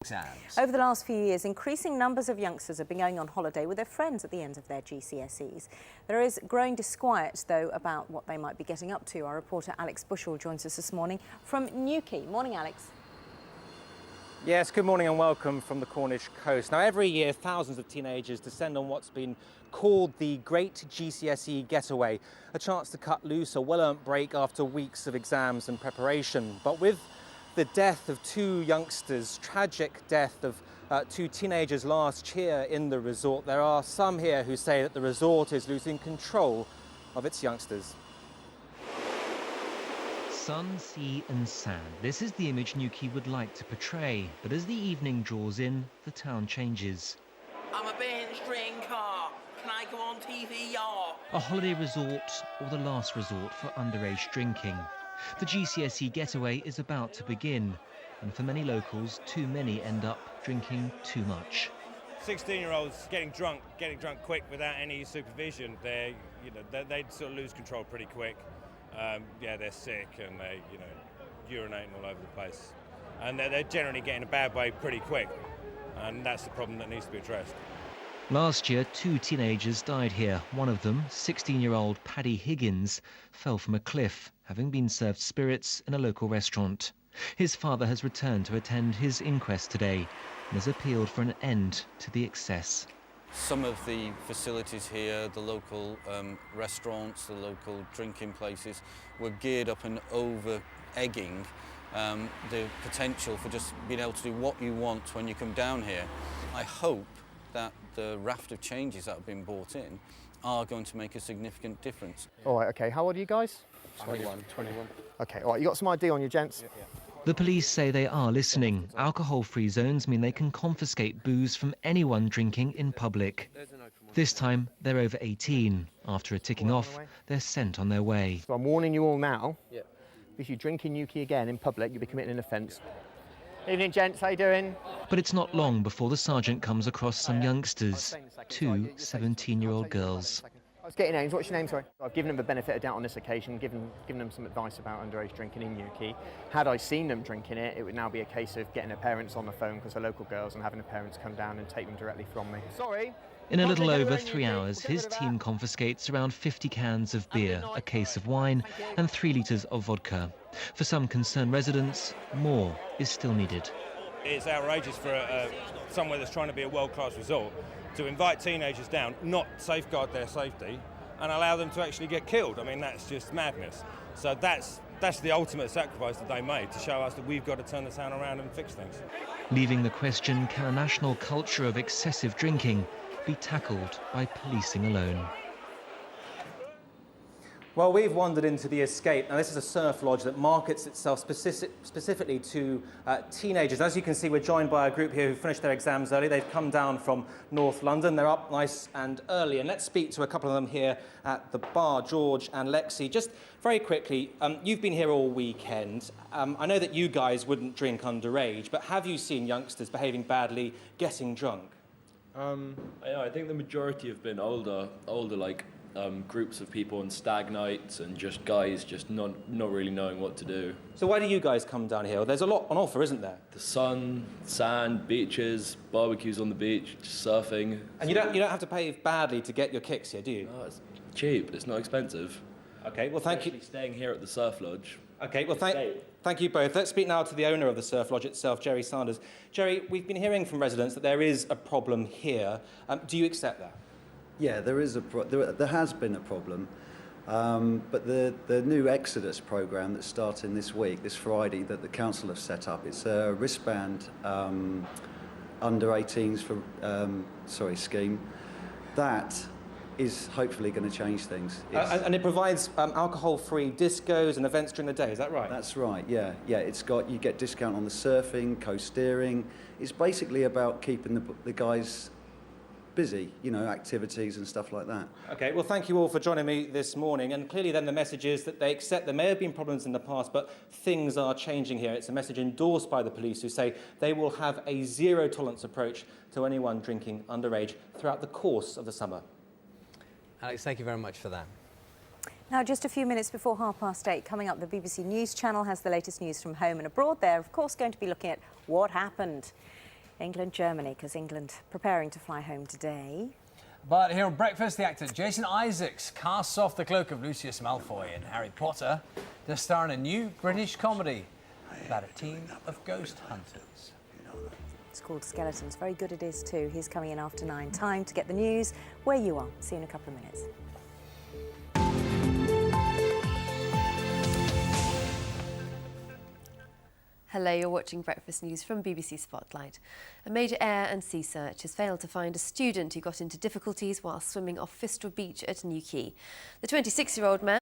Exams. Over the last few years, increasing numbers of youngsters have been going on holiday with their friends at the end of their GCSEs. There is growing disquiet, though, about what they might be getting up to. Our reporter Alex Bushell joins us this morning from Newquay. Morning, Alex. Yes, good morning and welcome from the Cornish coast. Now, every year, thousands of teenagers descend on what's been called the Great GCSE Getaway, a chance to cut loose, a well-earned break after weeks of exams and preparation. But with the death of two youngsters, tragic death of two teenagers last year in the resort, there are some here who say that the resort is losing control of its youngsters. Sun, sea and sand. This is the image Newquay would like to portray. But as the evening draws in, the town changes. I'm a binge drinker. Can I go on TV, y'all? A holiday resort or the last resort for underage drinking. The GCSE getaway is about to begin. And for many locals, too many end up drinking too much. 16-year-olds getting drunk quick without any supervision, they sort of lose control pretty quick. Yeah, they're sick and they, urinating all over the place. And they're generally getting a bad way pretty quick. And that's the problem that needs to be addressed. Last year, two teenagers died here. One of them, 16-year-old Paddy Higgins, fell from a cliff, having been served spirits in a local restaurant. His father has returned to attend his inquest today and has appealed for an end to the excess. Some of the facilities here, the local restaurants, the local drinking places, were geared up and over-egging the potential for just being able to do what you want when you come down here. I hope that the raft of changes that have been brought in are going to make a significant difference. All right, OK. How old are you guys? 21. OK, all right, you got some ID on you, gents? Yeah. The police say they are listening. Alcohol-free zones mean they can confiscate booze from anyone drinking in public. This time, they're over 18. After a ticking off, they're sent on their way. So I'm warning you all now. Yeah. If you drink in Newquay again in public, you'll be committing an offence. Evening, gents. How you doing? But it's not long before the sergeant comes across some youngsters, two 17-year-old girls. I was getting names. What's your name, sorry? I've given them the benefit of doubt on this occasion, given them some advice about underage drinking in Newquay. Had I seen them drinking it, it would now be a case of getting their parents on the phone because they're local girls and having the parents come down and take them directly from me. Sorry. In a little over 3 hours, his team confiscates around 50 cans of beer, a case of wine and 3 litres of vodka. For some concerned residents, more is still needed. It's outrageous for somewhere that's trying to be a world-class resort to invite teenagers down, not safeguard their safety, and allow them to actually get killed. I mean, that's just madness. So that's the ultimate sacrifice that they made to show us that we've got to turn the town around and fix things. Leaving the question, can a national culture of excessive drinking be tackled by policing alone? Well, we've wandered into the Escape. Now, this is a surf lodge that markets itself specifically to teenagers. As you can see, we're joined by a group here who finished their exams early. They've come down from North London. They're up nice and early. And let's speak to a couple of them here at the bar, George and Lexi. Just very quickly, you've been here all weekend. I know that you guys wouldn't drink underage, but have you seen youngsters behaving badly, getting drunk? I think the majority have been older like groups of people on stag nights and just guys just not really knowing what to do. So why do you guys come down here? There's a lot on offer, isn't there? The sun, sand, beaches, barbecues on the beach, just surfing. And you don't have to pay badly to get your kicks here, do you? Oh, it's cheap. It's not expensive. Okay, well, thank you. Staying here at the surf lodge. Okay, well, thank you both. Let's speak now to the owner of the surf lodge itself, Gerry Sanders. Gerry, we've been hearing from residents that there is a problem here. Do you accept that? Yeah, there has been a problem, but the new Exodus programme that's starting this week, this Friday, that the council have set up, it's a wristband under 18s scheme. That is hopefully going to change things. And it provides alcohol-free discos and events during the day, is that right? That's right, yeah. You get discount on the surfing, co-steering. It's basically about keeping the guys busy, activities and stuff like that. Okay, well, thank you all for joining me this morning. And clearly then the message is that they accept there may have been problems in the past, but things are changing here. It's a message endorsed by the police who say they will have a zero-tolerance approach to anyone drinking underage throughout the course of the summer. Alex, thank you very much for that. Now, just a few minutes before 8:30, coming up, the BBC News channel has the latest news from home and abroad. They're, of course, going to be looking at what happened. England, Germany, because England preparing to fly home today. But here on Breakfast, the actor Jason Isaacs casts off the cloak of Lucius Malfoy in Harry Potter to star in a new British comedy about a team of ghost hunters. It's called Skeletons. Very good it is too. He's coming in after 9. Time to get the news where you are. See you in a couple of minutes. Hello, you're watching Breakfast News from BBC Spotlight. A major air and sea search has failed to find a student who got into difficulties while swimming off Fistral Beach at Newquay. The 26-year-old man